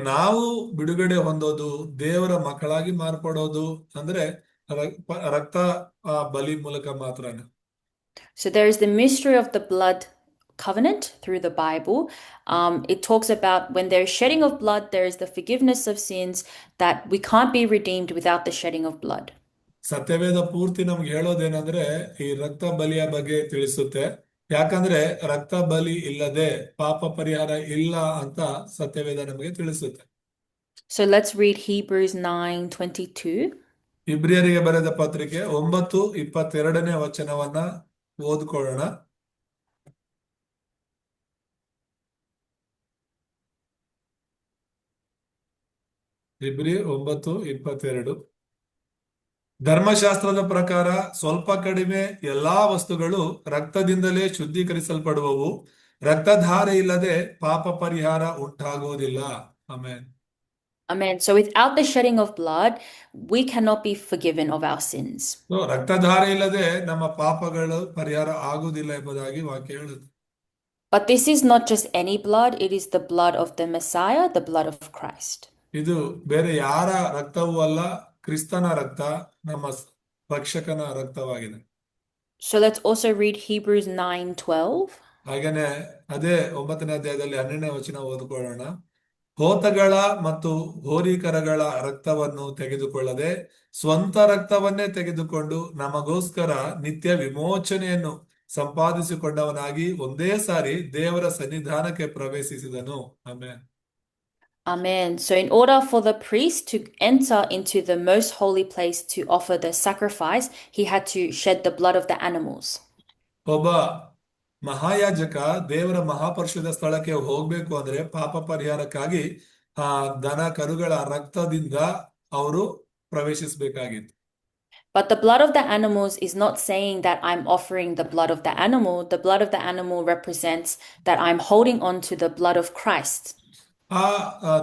ನಾವು ಬಿಡುಗಡೆ ಹೊಂದೋದು, ದೇವರ ಮಕ್ಕಳಾಗಿ ಮಾರ್ಪಡೋದು ಅಂದ್ರೆ ರಕ್ತ ಬಲಿ ಮೂಲಕ ಮಾತ್ರನೇ. So there is the mystery of the blood covenant through the Bible. It talks about when there is shedding of blood, there is the forgiveness of sins, that we can't be redeemed without the shedding of blood. ಸತ್ಯವೇದ ಪೂರ್ತಿ ನಮ್ಗೆ ಹೇಳೋದೇನಂದ್ರೆ ಈ ರಕ್ತ ಬಲಿಯ ಬಗ್ಗೆ ತಿಳಿಸುತ್ತೆ. ಯಾಕಂದ್ರೆ ರಕ್ತ ಬಲಿ ಇಲ್ಲದೆ ಪಾಪ ಪರಿಹಾರ ಇಲ್ಲ ಅಂತ ಸತ್ಯವೇದ ನಮಗೆ ತಿಳಿಸುತ್ತೆ. So let's read Hebrews 9:22. ಇಬ್ರಿಯರಿಗೆ ಬರೆದ ಪತ್ರಿಕೆ 9:22 ವಚನವನ್ನ ಓದ್ಕೊಳ್ಳೋಣ. ಇಬ್ರಿ 9:22. ಧರ್ಮಶಾಸ್ತ್ರದ ಪ್ರಕಾರ ಸ್ವಲ್ಪ ಕಡಿಮೆ ಎಲ್ಲಾ ವಸ್ತುಗಳು ರಕ್ತದಿಂದಲೇ ಶುದ್ಧೀಕರಿಸಲ್ಪಡುವವು, ರಕ್ತಧಾರೆ ಇಲ್ಲದೆ ಪಾಪ ಪರಿಹಾರ ಉಂಟಾಗುವುದಿಲ್ಲ. Amen. Amen. So without the shedding of blood, we cannot be forgiven of our sins. ರಕ್ತಧಾರೆ ಇಲ್ಲದೆ ನಮ್ಮ ಪಾಪಗಳು ಪರಿಹಾರ ಆಗುವುದಿಲ್ಲ ಎಂಬುದಾಗಿ ವಾಕ್ಯ ಹೇಳುತ್ತೆ. But this is not just any blood, it is the blood of the Messiah, the blood of Christ. ಇದು ಬೇರೆ ಯಾರ ರಕ್ತವೂ ಅಲ್ಲ, ಕ್ರಿಸ್ತನ ರಕ್ತ, ನಮ್ಮ ರಕ್ಷಕನ ರಕ್ತವಾಗಿದೆ. So let's also read Hebrews 9:12. ಹಾಗೇನೆ ಅದೇ 9ನೇ ಅಧ್ಯಾಯದಲ್ಲಿ 12ನೇ ವಚನ ಓದ್ಕೊಳ್ಳೋಣ. ಹೋತಗಳ ಮತ್ತು ಹೋರಿಕರಗಳ ರಕ್ತವನ್ನು ತೆಗೆದುಕೊಳ್ಳದೆ ಸ್ವಂತ ರಕ್ತವನ್ನೇ ತೆಗೆದುಕೊಂಡು ನಮಗೋಸ್ಕರ ನಿತ್ಯ ವಿಮೋಚನೆಯನ್ನು ಸಂಪಾದಿಸಿಕೊಂಡವನಾಗಿ ಒಂದೇ ಸಾರಿ ದೇವರ ಸನ್ನಿಧಾನಕ್ಕೆ ಪ್ರವೇಶಿಸಿದನು. Amen. Amen. So in order for the priest to enter into the most holy place to offer the sacrifice, he had to shed the blood of the animals. ಒಬ್ಬ ಮಹಾಯಾಜಕ ದೇವರ ಮಹಾಪರಿಶುದ್ಧ ಸ್ಥಳಕ್ಕೆ ಹೋಗ್ಬೇಕು ಅಂದ್ರೆ ಪಾಪ ಪರಿಹಾರಕ್ಕಾಗಿ ದನ ಕರುಗಳ ರಕ್ತದಿಂದ ಅವರು ಪ್ರವೇಶಿಸಬೇಕಾಗಿತ್ತು. But the blood of the animals is not saying that I'm offering the blood of the animal. The blood of the animal represents that I'm holding on to the blood of Christ.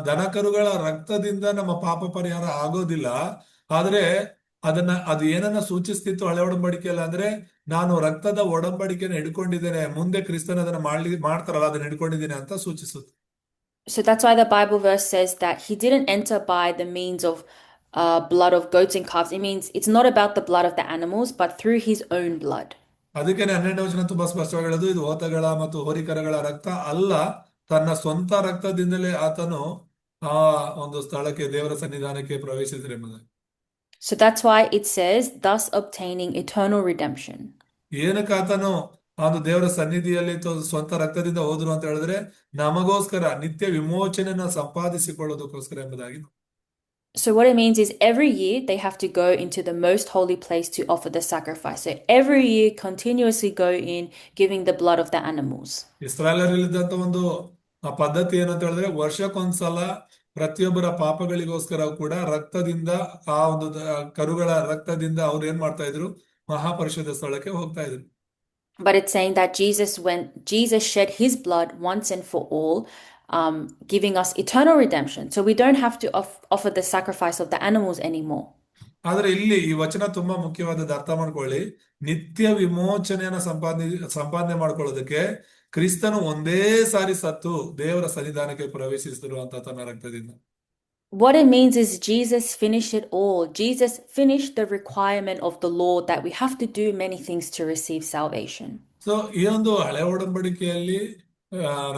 ದನ ಕರುಗಳ ರಕ್ತದಿಂದ ನಮ್ಮ ಪಾಪ ಪರಿಹಾರ ಆಗೋದಿಲ್ಲ. ಆದ್ರೆ ಅದು ಏನನ್ನ ಸೂಚಿಸ್ತಿತ್ತು ಹಳೆ ಒಡಂಬಡಿಕೆಯಲ್ಲ ಅಂದ್ರೆ ನಾನು ರಕ್ತದ ಒಡಂಬಡಿಕೆನ ಹಿಡ್ಕೊಂಡಿದ್ದೇನೆ, ಮುಂದೆ ಕ್ರಿಸ್ತನ ಅದನ್ನ ಮಾಡ್ತಾರಲ್ಲ ಅದನ್ನ ಹಿಡ್ಕೊಂಡಿದ್ದೇನೆ ಅಂತ ಸೂಚಿಸುತ್ತೆ. So that's why the Bible verse says that he didn't enter by the means of blood of goats and calves. It means it's not about the blood of the animals, but through his own blood. ಅದಕ್ಕೆ 12ನೇ ವಚನ ತುಂಬಾ ಸ್ಪಷ್ಟವಾಗಿ ಹೇಳೋದು, ಇದು ಹೋತಗಳ ಮತ್ತು ಹೋರಿಕರಗಳ ರಕ್ತ ಅಲ್ಲ, ತನ್ನ ಸ್ವಂತ ರಕ್ತದಿಂದಲೇ ಆತನು ಆ ಒಂದು ಸ್ಥಳಕ್ಕೆ ದೇವರ ಸನ್ನಿಧಾನಕ್ಕೆ ಪ್ರವೇಶಿಸಿದರೆಂಬುದಾಗಿ. So that's why it says, thus obtaining eternal redemption. ಏನಕ್ಕೆ ಆತನು ಒಂದು ದೇವರ ಸನ್ನಿಧಿಯಲ್ಲಿ ಸ್ವಂತ ರಕ್ತದಿಂದ ಹೋದ್ರು ಅಂತ ಹೇಳಿದ್ರೆ ನಮಗೋಸ್ಕರ ನಿತ್ಯ ವಿಮೋಚನೆಯನ್ನ ಸಂಪಾದಿಸಿಕೊಳ್ಳೋದಕ್ಕೋಸ್ಕರ ಎಂಬುದಾಗಿ. So what it means is every year they have to go into the most holy place to offer the sacrifice. So every year continuously go in giving the blood of the animals. ಇಸ್ರಾಯೇಲರಲ್ಲಿದ್ದಂತ ಒಂದು ಪದ್ಧತಿ ಏನಂತ ಹೇಳಿದ್ರೆ ವರ್ಷಕ್ಕೊಂದ್ಸಲ ಪ್ರತಿಯೊಬ್ಬರ ಪಾಪಗಳಿಗೋಸ್ಕರ ಕೂಡ ರಕ್ತದಿಂದ ಆ ಒಂದು ಕರುಗಳ ರಕ್ತದಿಂದ ಅವ್ರು ಏನ್ ಮಾಡ್ತಾ ಇದ್ರು, ಮಹಾಪರಿಶುದ್ಧ ಸ್ಥಳಕ್ಕೆ ಹೋಗ್ತಾ ಇದ್ರು. But it's saying that Jesus shed his blood once and for all, giving us eternal redemption. So we don't have to offer the sacrifice of the animals anymore. ಆದ್ರೆ ಇಲ್ಲಿ ಈ ವಚನ ತುಂಬಾ ಮುಖ್ಯವಾದದ್ದು, ಅರ್ಥ ಮಾಡ್ಕೊಳ್ಳಿ. ನಿತ್ಯ ವಿಮೋಚನೆಯನ್ನ ಸಂಪಾದನೆ ಮಾಡ್ಕೊಳ್ಳೋದಕ್ಕೆ ಕ್ರಿಸ್ತನು ಒಂದೇ ಸಾರಿ ಸತ್ತು ದೇವರ ಸನ್ನಿಧಾನಕ್ಕೆ ಪ್ರವೇಶಿಸಿದ್ರು ಅಂತ ತನ್ನ ರಕ್ತದಿಂದ. What it means is Jesus finished it all. Jesus finished the requirement of the law that we have to do many things to receive salvation. So ಈ ಒಂದು ಹಳೆ ಒಡಂಬಡಿಕೆಯಲ್ಲಿ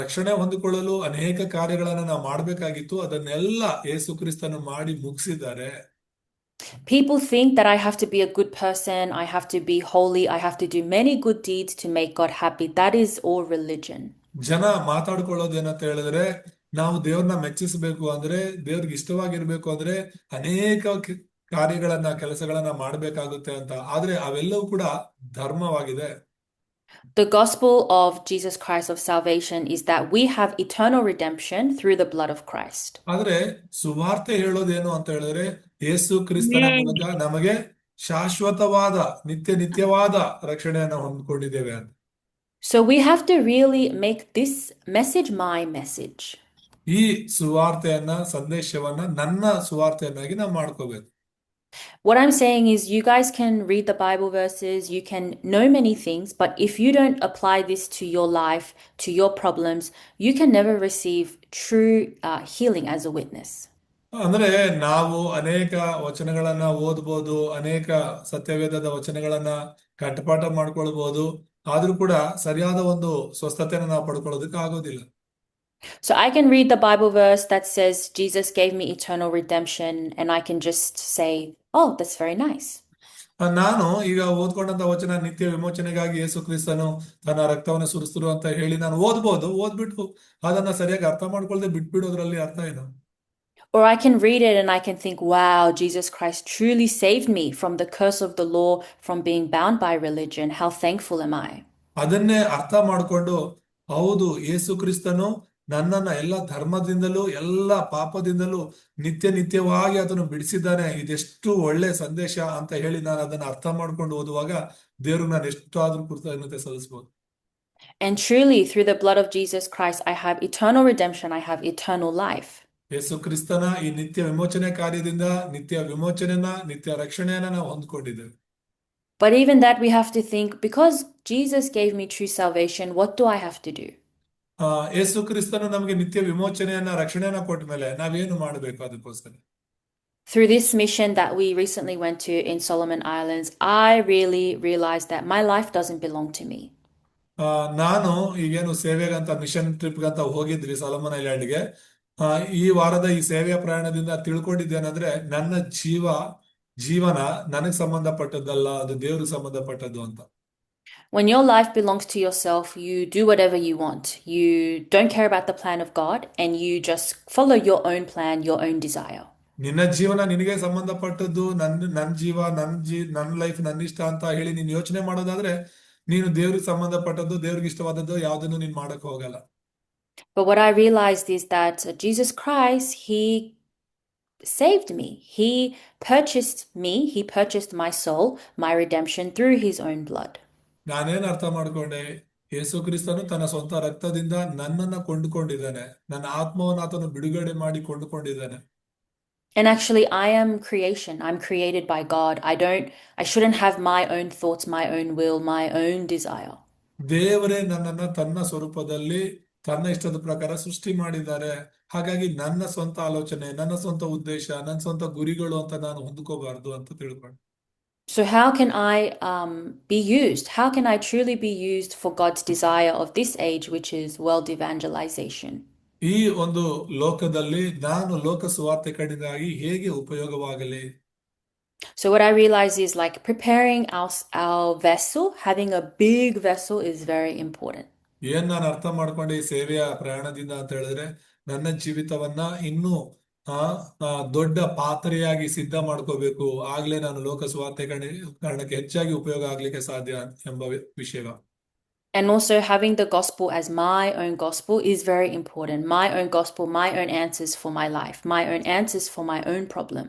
ರಕ್ಷಣೆ ಹೊಂದಿಕೊಳ್ಳಲು ಅನೇಕ ಕಾರ್ಯಗಳನ್ನ ನಾವು ಮಾಡಬೇಕಾಗಿತ್ತು. ಅದನ್ನೆಲ್ಲ ಯೇಸು ಕ್ರಿಸ್ತನು ಮಾಡಿ ಮುಗಿಸಿದ್ದಾರೆ. People think that I have to be a good person, I have to be holy, I have to do many good deeds to make God happy. That is all religion. ಜನ ಮಾತಾಡ್ಕೊಳ್ಳೋದೇನಂತ ಹೇಳಿದ್ರೆ, ನಾವು ದೇವ್ರನ್ನ ಮೆಚ್ಚಿಸಬೇಕು ಅಂದ್ರೆ, ದೇವ್ರಿಗೆ ಇಷ್ಟವಾಗಿರ್ಬೇಕು ಅಂದ್ರೆ ಅನೇಕ ಕಾರ್ಯಗಳನ್ನ ಕೆಲಸಗಳನ್ನ ಮಾಡ್ಬೇಕಾಗುತ್ತೆ ಅಂತ. ಆದ್ರೆ ಅವೆಲ್ಲವೂ ಕೂಡ ಧರ್ಮವಾಗಿದೆ. The gospel of Jesus Christ of salvation is that we have eternal redemption through the blood of Christ. ಆದ್ರೆ ಸುವಾರ್ತೆ ಹೇಳೋದೇನು ಅಂತ ಹೇಳಿದ್ರೆ, ಯೇಸು ಕ್ರಿಸ್ತನ ಮೂಲಕ ನಮಗೆ ಶಾಶ್ವತವಾದ ನಿತ್ಯವಾದ ರಕ್ಷಣೆಯನ್ನ ಹೊಂದ್ಕೊಂಡಿದ್ದೇವೆ ಅಂತ. So we have to really make this message my message. ಈ ಸುವಾರ್ತೆಯನ್ನ, ಸಂದೇಶವನ್ನ ನನ್ನ ಸುವಾರ್ತೆಯನ್ನಾಗಿ ನಾವು ಮಾಡ್ಕೋಬೇಕು. What I'm saying is you guys can read the Bible verses, you can know many things, but if you don't apply this to your life, to your problems, you can never receive true healing as a witness. ಅಂದ್ರೆ ನಾವು ಅನೇಕ ವಚನಗಳನ್ನ ಓದ್ಬೋದು, ಅನೇಕ ಸತ್ಯವೇದದ ವಚನಗಳನ್ನ ಕಂಠಪಾಠ ಮಾಡ್ಕೊಳ್ಬಹುದು, ಆದ್ರೂ ಕೂಡ ಸರಿಯಾದ ಒಂದು ಸ್ವಸ್ಥತೆಯನ್ನು ನಾವು ಪಡ್ಕೊಳ್ಳೋದಕ್ಕೆ ಆಗೋದಿಲ್ಲ. So I can read the Bible verse that says Jesus gave me eternal redemption and I can just say, oh, that's very nice. ನಾನು ಈಗ ಓದ್ಕೊಂಡಂತ ವಚನ ನಿತ್ಯ ವಿಮೋಚನೆಗಾಗಿ ಯೇಸು ಕ್ರಿಸ್ತನು ತನ್ನ ರಕ್ತವನ್ನು ಸುರಿಸಿದ್ರು ಅಂತ ಹೇಳಿ ನಾನು ಓದ್ಬಿಟ್ಟು ಅದನ್ನ ಸರಿಯಾಗಿ ಅರ್ಥ ಮಾಡ್ಕೊಳ್ದೆ ಬಿಟ್ಬಿಡೋದ್ರಲ್ಲಿ ಅರ್ಥ ಏನು? Or I can read it and I can think, wow, Jesus Christ truly saved me from the curse of the law, from being bound by religion. How thankful am I? ಅದನ್ನೇ ಅರ್ಥ ಮಾಡ್ಕೊಂಡು, ಹೌದು, ಯೇಸು ಕ್ರಿಸ್ತನು ನನ್ನನ್ನ ಎಲ್ಲ ಧರ್ಮದಿಂದಲೂ ಎಲ್ಲ ಪಾಪದಿಂದಲೂ ನಿತ್ಯವಾಗಿ ಅದನ್ನು ಬಿಡಿಸಿದ್ದಾನೆ, ಇದೆಷ್ಟು ಒಳ್ಳೆ ಸಂದೇಶ ಅಂತ ಹೇಳಿ ನಾನು ಅದನ್ನ ಅರ್ಥ ಮಾಡ್ಕೊಂಡು ಓದುವಾಗ ದೇವ್ರಿಗೆ ನಾನು ಎಷ್ಟು ಆದ್ರೂ ಕೃತಜ್ಞತೆ ಸಲ್ಲಿಸಬಹುದು. And truly through the blood of Jesus Christ I have eternal redemption, I have eternal life. ಯೇಸು ಕ್ರಿಸ್ತನ ಈ ನಿತ್ಯ ವಿಮೋಚನೆ ಕಾರ್ಯದಿಂದ ನಿತ್ಯ ವಿಮೋಚನೆಯನ್ನ, ನಿತ್ಯ ರಕ್ಷಣೆಯನ್ನ ನಾವು ಹೊಂದ್ಕೊಂಡಿದ್ದೇವೆ. But even that we have to think, because Jesus gave me true salvation, what do I have to do? ಯೇಸು ಕ್ರಿಸ್ತನು ನಮಗೆ ನಿತ್ಯ ವಿಮೋಚನೆಯನ್ನ, ರಕ್ಷಣೆಯನ್ನ ಕೊಟ್ಟ ಮೇಲೆ ನಾವೇನು ಮಾಡಬೇಕು ಅದಕ್ಕೋಸ್ಕರ? Through this mission that we recently went to in Solomon Islands, I really realized that my life doesn't belong to me. ನಾನು ಈಗೇನು ಸೇವೆಗಂತ ಮಿಷನ್ ಟ್ರಿಪ್ಗಂತ ಹೋಗಿದ್ವಿ ಸೊಲೊಮನ್ ಐಲ್ಯಾಂಡ್ಗೆ. ಈ ವಾರದ ಈ ಸೇವೆಯ ಪ್ರಯಾಣದಿಂದ ತಿಳ್ಕೊಂಡಿದ್ದೇನಂದ್ರೆ, ನನ್ನ ಜೀವನ ನನಗೆ ಸಂಬಂಧಪಟ್ಟದ್ದಲ್ಲ, ಅದು ದೇವ್ರಿಗೆ ಸಂಬಂಧಪಟ್ಟದ್ದು ಅಂತ. When your life belongs to yourself, you do whatever you want. You don't care about the plan of God and you just follow your own plan, your own desire. ನಿನ್ನ ಜೀವನ ನಿನಗೆ ಸಂಬಂಧಪಟ್ಟದ್ದು, ನನ್ನ ಜೀವ, ನನ್ನ ಲೈಫ್, ನನ್ನ ಇಷ್ಟ ಅಂತ ಹೇಳಿ ನೀನು ಯೋಚನೆ ಮಾಡೋದಾದ್ರೆ ನೀನು ದೇವ್ರಿಗೆ ಸಂಬಂಧಪಟ್ಟದ್ದು, ದೇವ್ರಿಗೆ ಇಷ್ಟವಾದದ್ದು ಯಾವುದನ್ನು ನೀನು ಮಾಡಕ್ ಹೋಗಲ್ಲ. But what I realized is that Jesus Christ, he saved me. He purchased my soul, my redemption through his own blood. ನಾನೇನ್ ಅರ್ಥ ಮಾಡ್ಕೊಂಡೆ, ಯೇಸು ಕ್ರಿಸ್ತನು ತನ್ನ ಸ್ವಂತ ರಕ್ತದಿಂದ ನನ್ನನ್ನ ಕೊಂಡುಕೊಂಡಿದ್ದಾನೆ, ನನ್ನ ಆತ್ಮವನ್ನು ಆತನು ಬಿಡುಗಡೆ ಮಾಡಿ ಕೊಂಡುಕೊಂಡಿದ್ದಾನೆ. And actually I am creation. I'm created by God. I shouldn't have my own thoughts, my own will, my own desire. ದೇವರೇ ನನ್ನನ್ನ ತನ್ನ ಸ್ವರೂಪದಲ್ಲಿ ತನ್ನ ಇಷ್ಟದ ಪ್ರಕಾರ ಸೃಷ್ಟಿ ಮಾಡಿದ್ದಾರೆ. ಹಾಗಾಗಿ ನನ್ನ ಸ್ವಂತ ಆಲೋಚನೆ, ನನ್ನ ಸ್ವಂತ ಉದ್ದೇಶ, ನನ್ನ ಸ್ವಂತ ಗುರಿಗಳು ಅಂತ ನಾನು ಹೊಂದ್ಕೋಬಾರ್ದು ಅಂತ ತಿಳ್ಕೊಂಡು. So how can I be used? How can I truly be used for God's desire of this age, which is world evangelization? ಈ ಒಂದು ಲೋಕದಲ್ಲಿ ನಾನು ಲೋಕ ಸುವಾರ್ತೆಕನಿಗಾಗಿ ಹೇಗೆ ಉಪಯೋಗವಾಗಲಿ? So what I realize is like preparing our vessel, having a big vessel is very important. ಏನ್ ನಾನು ಅರ್ಥ ಮಾಡ್ಕೊಂಡೆ ಈ ಸೇವೆಯ ಪ್ರಯಾಣದಿಂದ ಅಂತ ಹೇಳಿದ್ರೆ, ನನ್ನ ಜೀವಿತವನ್ನ ಇನ್ನೂ ಆ ದೊಡ್ಡ ಪಾತ್ರೆಯಾಗಿ ಸಿದ್ಧ ಮಾಡ್ಕೋಬೇಕು. ಆಗ್ಲೇ ನಾನು ಲೋಕ ಸುವಾರ್ತೆ ಕಾರಣಕ್ಕೆ ಹೆಚ್ಚಾಗಿ ಉಪಯೋಗ ಆಗ್ಲಿಕ್ಕೆ ಸಾಧ್ಯ ಎಂಬ ವಿಷಯ. And also having the gospel as my own gospel is very important. My own gospel, my own answers for my life, my own answers for my own problem.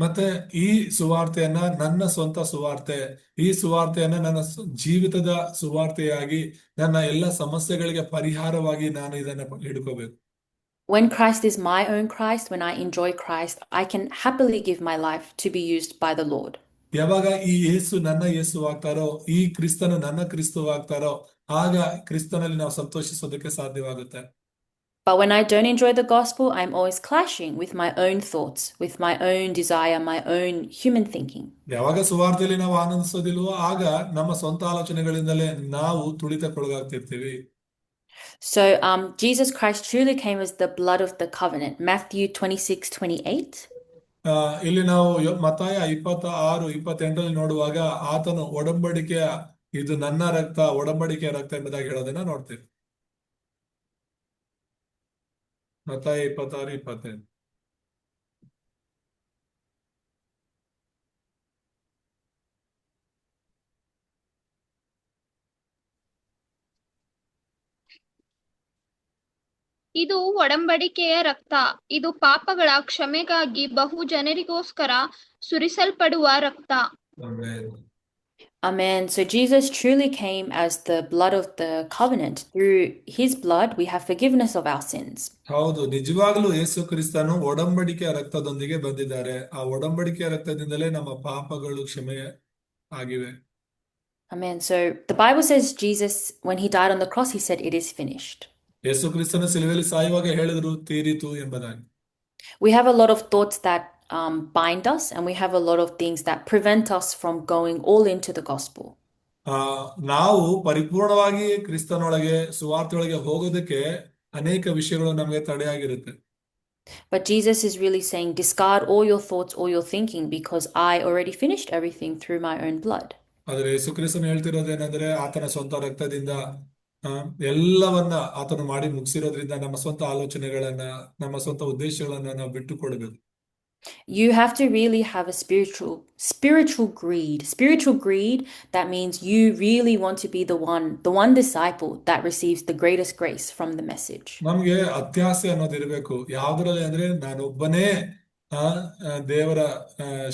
ಮತ್ತೆ ಈ ಸುವಾರ್ತೆಯನ್ನ ನನ್ನ ಸ್ವಂತ ಸುವಾರ್ತೆ, ಈ ಸುವಾರ್ತೆಯನ್ನ ನನ್ನ ಜೀವಿತದ ಸುವಾರ್ತೆಯಾಗಿ ನನ್ನ ಎಲ್ಲ ಸಮಸ್ಯೆಗಳಿಗೆ ಪರಿಹಾರವಾಗಿ ನಾನು ಇದನ್ನ ಹಿಡ್ಕೋಬೇಕು. When Christ is my own Christ, when I enjoy Christ, I can happily give my life to be used by the Lord. ಯಾವಾಗ ಈ ಯೇಸು ನನ್ನ ಯೇಸು ಆಗ್ತಾರೋ, ಈ ಕ್ರಿಸ್ತನು ನನ್ನ ಕ್ರಿಸ್ತು ಆಗ್ತಾರೋ, ಆಗ ಕ್ರಿಸ್ತನಲ್ಲಿ ನಾವು ಸಂತೋಷಿಸೋದಕ್ಕೆ ಸಾಧ್ಯವಾಗುತ್ತೆ. But when I don't enjoy the gospel, I'm always clashing with my own thoughts, with my own desire, my own human thinking. ಯಾವಾಗ ಸುವಾರ್ತೆಯಲ್ಲಿ ನಾವು ಆನಂದಿಸೋದಿಲ್ವೋ, ಆಗ ನಮ್ಮ ಸ್ವಂತ ಆಲೋಚನೆಗಳಿಂದಲೇ ನಾವು ತುಳಿತಕ್ಕೊಳಗಾಗ್ತಿರ್ತೀವಿ. So Jesus Christ truly came as the blood of the covenant. Matthew 26:28. ಇಲ್ಲಿ ನಾವು ಮತ್ತಾಯ 26:28 ನೋಡುವಾಗ ಆತನು ಒಡಂಬಡಿಕೆಯ, ಇದು ನನ್ನ ರಕ್ತ, ಒಡಂಬಡಿಕೆಯ ರಕ್ತ ಎಂಬುದಾಗಿ ಹೇಳೋದನ್ನ ನೋಡ್ತೇವೆ. ಮತ್ತಾಯ 26:28. ಇದು ಒಡಂಬಡಿಕೆಯ ರಕ್ತ, ಇದು ಪಾಪಗಳ ಕ್ಷಮೆಗಾಗಿ ಬಹು ಜನರಿಗೋಸ್ಕರ ಸುರಿಸಲ್ಪಡುವ ರಕ್ತ. Amen. So Jesus truly came as the blood of the covenant. Through his blood, we have forgiveness of our sins. ಹೌದು, ನಿಜವಾಗ್ಲೂ ಯೇಸು ಕ್ರಿಸ್ತನು ಒಡಂಬಡಿಕೆಯ ರಕ್ತದೊಂದಿಗೆ ಬಂದಿದ್ದಾರೆ. ಆ ಒಡಂಬಡಿಕೆಯ ರಕ್ತದಿಂದಲೇ ನಮ್ಮ ಪಾಪಗಳು ಕ್ಷಮೆ ಆಗಿವೆ. Amen. So the Bible says Jesus, when he died on the cross, he said, "It is finished." ಯೇಸು ಕ್ರಿಸ್ತನ ಸಿಲುಬೆಯಲ್ಲಿ ಸಾಯುವಾಗ ಹೇಳಿದ್ರು, ತೀರಿತು ಎಂಬುದಾಗಿ. We have a lot of thoughts that bind us, and we have a lot of things that prevent us from going all into the gospel. ನಾವು ಪರಿಪೂರ್ಣವಾಗಿ ಕ್ರಿಸ್ತನೊಳಗೆ, ಸುವಾರ್ತೆಯೊಳಗೆ ಹೋಗೋದಕ್ಕೆ ಅನೇಕ ವಿಷಯಗಳು ನಮಗೆ ತಡೆಯಾಗಿರುತ್ತೆ. But Jesus is really saying, discard all your thoughts, all your thinking, because I already finished everything through my own blood. ಆದ್ರೆ ಯೇಸು ಕ್ರಿಸ್ತನು ಹೇಳ್ತಿರೋದೇನೆಂದ್ರೆ, ಆತನ ಸ್ವಂತ ರಕ್ತದಿಂದ ಎಲ್ಲವನ್ನ ಆತನು ಮಾಡಿ ಮುಗಿಸಿರೋದ್ರಿಂದ ನಮ್ಮ ಸ್ವಂತ ಆಲೋಚನೆಗಳನ್ನ, ನಮ್ಮ ಸ್ವಂತ ಉದ್ದೇಶಗಳನ್ನ ನಾವು ಬಿಟ್ಟು ಕೊಡಬೇಕು. You have to really have a spiritual greed. Spiritual greed, that means you really want to be the one disciple that receives the greatest grace from the message. ನಮ್ಗೆ ಅತ್ಯಾಸೆ ಅನ್ನೋದಿರ್ಬೇಕು. ಯಾವ್ದ್ರಲ್ಲಿ ಅಂದ್ರೆ, ನಾನೊಬ್ಬನೇ ದೇವರ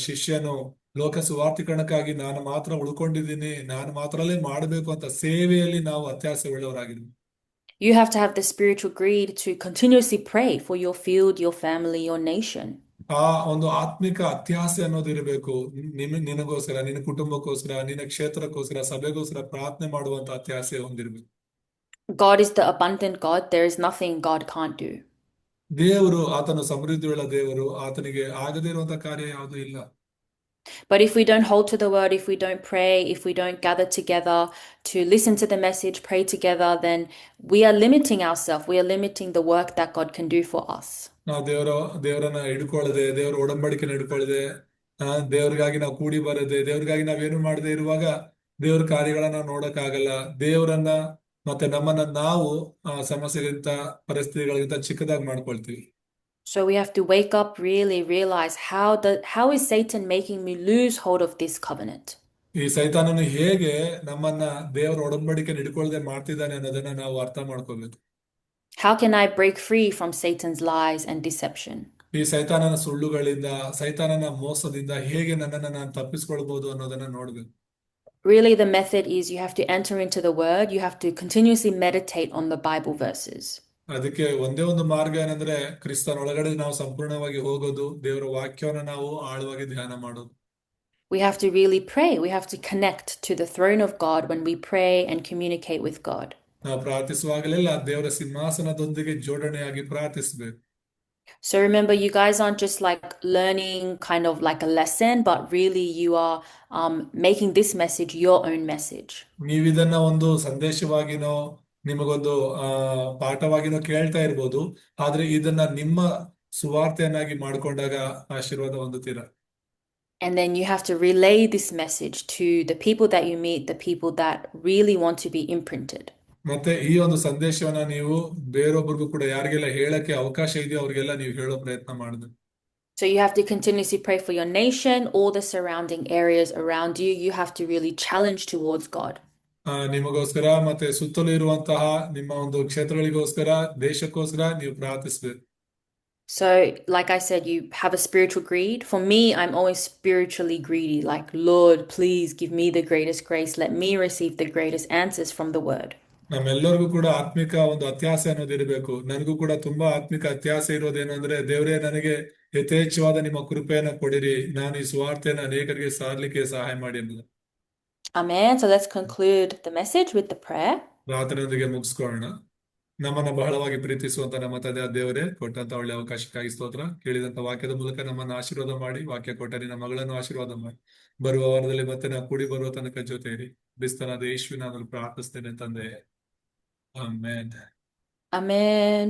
ಶಿಷ್ಯನು, ಲೋಕ ಸುವಾರ್ತೀಕರಣಕ್ಕಾಗಿ ನಾನು ಮಾತ್ರ ಉಳ್ಕೊಂಡಿದ್ದೀನಿ, ನಾನು ಮಾತ್ರಲೇ ಮಾಡಬೇಕು ಅಂತ ಸೇವೆಯಲ್ಲಿ ನಾವು ಅತ್ಯಾಸೆ ಉಳ್ಳವರಾಗಿದ್ವಿ. You have to have the spiritual greed to continuously pray for your field, your family, your nation. ಆ ಒಂದು ಆತ್ಮಿಕ ಅತ್ಯಾಸೆ ಅನ್ನೋದಿರಬೇಕು. ನಿನಗೋಸ್ಕರ, ನಿನ್ನ ಕುಟುಂಬಕ್ಕೋಸ್ಕರ, ನಿನ್ನ ಕ್ಷೇತ್ರಕ್ಕೋಸ್ಕರ, ಸಭೆಗೋಸ್ಕರ ಪ್ರಾರ್ಥನೆ ಮಾಡುವಂತ ಅತ್ಯಾಸೆ ಹೊಂದಿರ್ಬೇಕು. God is the abundant God. There is nothing God can't do. ದೇವರು ಆತನು ಸಮೃದ್ಧಿಯುಳ್ಳ ದೇವರು, ಆತನಿಗೆ ಆಗದೇ ಇರುವಂತ ಕಾರ್ಯ ಯಾವುದೂ ಇಲ್ಲ. But if we don't hold to the word, if we don't pray, if we don't gather together to listen to the message, pray together, then we are limiting ourselves. We are limiting the work that God can do for us. ನಾವು ದೇವರನ್ನ ಹಿಡ್ಕೊಳ್ಳದೆ, ದೇವರ ಒಡಂಬಡಿಕೆನ ಹಿಡ್ಕೊಳ್ಳದೆ, ದೇವ್ರಿಗಾಗಿ ನಾವು ಕೂಡಿ ಬರದೆ, ದೇವ್ರಿಗಾಗಿ ನಾವೇನು ಮಾಡದೆ ಇರುವಾಗ ದೇವ್ರ ಕಾರ್ಯಗಳನ್ನ ನೋಡಕ್ಕಾಗಲ್ಲ. ದೇವರನ್ನ ಮತ್ತೆ ನಮ್ಮನ್ನ ನಾವು ಸಮಸ್ಯೆಗಿಂತ, ಪರಿಸ್ಥಿತಿಗಳಿಗಿಂತ ಚಿಕ್ಕದಾಗಿ ಮಾಡ್ಕೊಳ್ತೀವಿ. So we have to wake up, really realize how is Satan making me lose hold of this covenant? ಈ ಸೈತಾನನು ಹೇಗೆ ನಮ್ಮನ್ನ ದೇವರ ಒಡಂಬಡಿಕೆ ಹಿಡ್ಕೊಳ್ಳದೆ ಮಾಡ್ತಿದ್ದಾನೆ ಅನ್ನೋದನ್ನ ನಾವು ಅರ್ಥ ಮಾಡ್ಕೋಬೇಕು. How can I break free from Satan's lies and deception? ಈ ಸೈತಾನನ ಸುಳ್ಳುಗಳಿಂದ, ಸೈತಾನನ ಮೋಸದಿಂದ ಹೇಗೆ ನನ್ನನ್ನ ನಾನು ತಪ್ಪಿಸ್ಕೊಳ್ಬಹುದು ಅನ್ನೋದನ್ನ ನೋಡ್ಬೇಕು. Really, the method is you have to enter into the word. You have to continuously meditate on the Bible verses. ಅದಕ್ಕೆ ಒಂದೇ ಒಂದು ಮಾರ್ಗ ಏನಂದ್ರೆ, ಕ್ರಿಸ್ತನ ಒಳಗಡೆ ನಾವು ಸಂಪೂರ್ಣವಾಗಿ ಹೋಗೋದು, ದೇವರ ವಾಕ್ಯವನ್ನ ನಾವು ಆಳವಾಗಿ ಧ್ಯಾನ ಮಾಡೋದು. We have to really pray. We have to connect to the throne of God when we pray and communicate with God. ನಾವು ಪ್ರಾರ್ಥಿಸುವಾಗಲೆಲ್ಲ ದೇವರ ಸಿಂಹಾಸನದೊಂದಿಗೆ ಜೋಡಣೆಯಾಗಿ ಪ್ರಾರ್ಥಿಸಬೇಕು. So remember, you guys aren't just like learning kind of like a lesson, but really you are making this message your own message. ನೀವಿದನ್ನ ಒಂದು ಸಂದೇಶವಾಗಿನೋ, ನಿಮಗೊಂದು ಪಾಠವಾಗಿನೋ ಕೇಳ್ತಾ ಇರ್ಬೋದು, ಆದ್ರೆ ಇದನ್ನ ನಿಮ್ಮ ಸುವಾರ್ತೆಯನ್ನಾಗಿ ಮಾಡ್ಕೊಂಡಾಗ ಆಶೀರ್ವಾದ ಹೊಂದುತ್ತೀರಾ. And then you have to relay this message to the people that you meet, the people that really want to be imprinted. ಮತ್ತೆ ಈ ಒಂದು ಸಂದೇಶವನ್ನ ನೀವು ಬೇರೊಬ್ಬರಿಗೂ ಕೂಡ ಯಾರಿಗೆಲ್ಲ ಹೇಳಕ್ಕೆ ಅವಕಾಶ ಇದೆಯೋ ಅವ್ರಿಗೆಲ್ಲ ನೀವು ಹೇಳೋ ಪ್ರಯತ್ನ ಮಾಡಿದ್ರೆ. So you have to continuously pray for your nation, all the surrounding areas around you. You have to really challenge towards God. ನಿಮಗೋಸ್ಕರ ಮತ್ತೆ ಸುತ್ತಲೂ ಇರುವಂತಹ ನಿಮ್ಮ ಒಂದು ಕ್ಷೇತ್ರಗಳಿಗೋಸ್ಕರ, ದೇಶಕ್ಕೋಸ್ಕರ ನೀವು ಪ್ರಾರ್ಥಿಸ್ಬೇಕು. So, like I said, you have a spiritual greed. For me, I'm always spiritually greedy. Like, Lord, please give me the greatest grace. Let me receive the greatest answers from the word. ನಮ್ಮೆಲ್ಲರಿಗೂ ಕೂಡ ಆತ್ಮಿಕ ಒಂದು ಅತ್ಯಾಸೆ ಅನ್ನೋದು ಇರಬೇಕು. ನನಗೂ ಕೂಡ ತುಂಬಾ ಆತ್ಮಿಕ ಅತ್ಯಾಸೆ ಇರೋದೇನು ಅಂದ್ರೆ, ದೇವರೇ ನನಗೆ ಯಥೇಚ್ಛವಾದ ನಿಮ್ಮ ಕೃಪೆಯನ್ನ ಕೊಡಿರಿ, ನಾನು ಈ ಸುವಾರ್ತೆಯನ್ನು ಅನೇಕರಿಗೆ ಸಾರಲಿಕ್ಕೆ ಸಹಾಯ ಮಾಡಿ ಅನ್ನೋದು. Amen. So let's conclude the message with the prayer. ಪ್ರಾರ್ಥನೆಯೊಂದಿಗೆ ಮುಗಿಸ್ಕೊಳ್ಳೋಣ. ನಮ್ಮನ್ನ ಬಹಳವಾಗಿ ಪ್ರೀತಿಸುವಂತ ನಮ್ಮ ತಂದೆಯಾದ ದೇವರೇ, ಕೊಟ್ಟಂತ ಒಳ್ಳೆ ಅವಕಾಶಕ್ಕಾಗಿ ಸ್ತೋತ್ರ. ಕೇಳಿದಂತ ವಾಕ್ಯದ ಮೂಲಕ ನಮ್ಮನ್ನ ಆಶೀರ್ವಾದ ಮಾಡಿ, ವಾಕ್ಯ ಕೊಟ್ಟ ನಿನ್ನ ಮಗಳನ್ನು ಆಶೀರ್ವಾದ ಮಾಡಿ, ಬರುವ ವಾರದಲ್ಲಿ ಮತ್ತೆ ನಾವು ಕೂಡಿ ಬರುವ ತನಕ ಜೊತೆ ಇರಿ. ಕ್ರಿಸ್ತನಾದ ಯೇಸುವಿನ ನಾಮದಲ್ಲಿ ಪ್ರಾರ್ಥಿಸ್ತೇನೆ ತಂದೆ. ಆಮೆನ್. Amen.